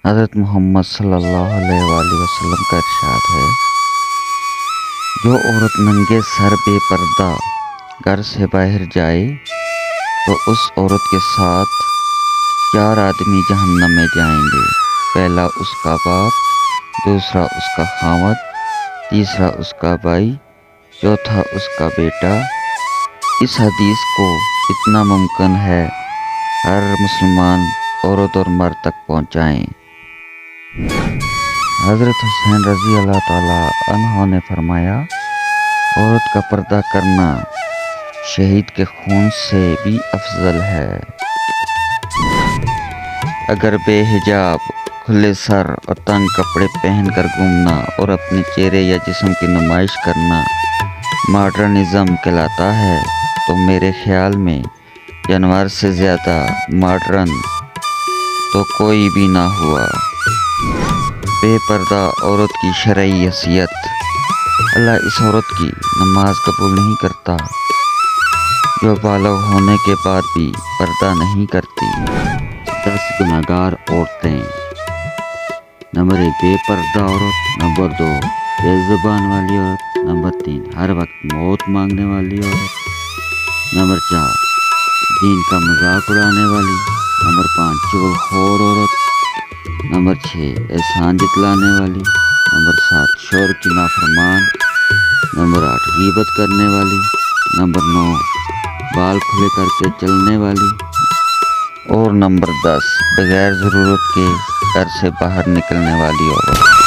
حضرت محمد صلی اللہ علیہ وآلہ وسلم کا ارشاد ہے، جو عورت ننگے سر بے پردہ گھر سے باہر جائے تو اس عورت کے ساتھ 4 آدمی جہنم میں جائیں گے۔ پہلا اس کا باپ، دوسرا اس کا خاوند، تیسرا اس کا بھائی، چوتھا اس کا بیٹا۔ اس حدیث کو اتنا ممکن ہے ہر مسلمان عورت اور مرد تک پہنچائیں۔ حضرت حسین رضی اللہ تعالیٰ عنہ نے فرمایا، عورت کا پردہ کرنا شہید کے خون سے بھی افضل ہے۔ اگر بے حجاب، کھلے سر اور تنگ کپڑے پہن کر گھومنا اور اپنے چہرے یا جسم کی نمائش کرنا ماڈرنزم کہلاتا ہے تو میرے خیال میں جانور سے زیادہ ماڈرن تو کوئی بھی نہ ہوا۔ بے پردہ عورت کی شرعی حیثیت: اللہ اس عورت کی نماز قبول نہیں کرتا جو بالغ ہونے کے بعد بھی پردہ نہیں کرتی۔ 10 گناہگار عورتیں۔ نمبر 1، بے پردہ عورت۔ نمبر 2، تیز زبان والی عورت۔ نمبر 3، ہر وقت موت مانگنے والی عورت۔ نمبر 4، دین کا مذاق اڑانے والی۔ نمبر 5، چغل خور عورت۔ نمبر 6، احسان جتلانے والی۔ نمبر 7، شوہر کی نافرمان۔ نمبر 8، غیبت کرنے والی۔ نمبر 9، بال کھلے کر کے چلنے والی۔ اور نمبر 10، بغیر ضرورت کے گھر سے باہر نکلنے والی عورت۔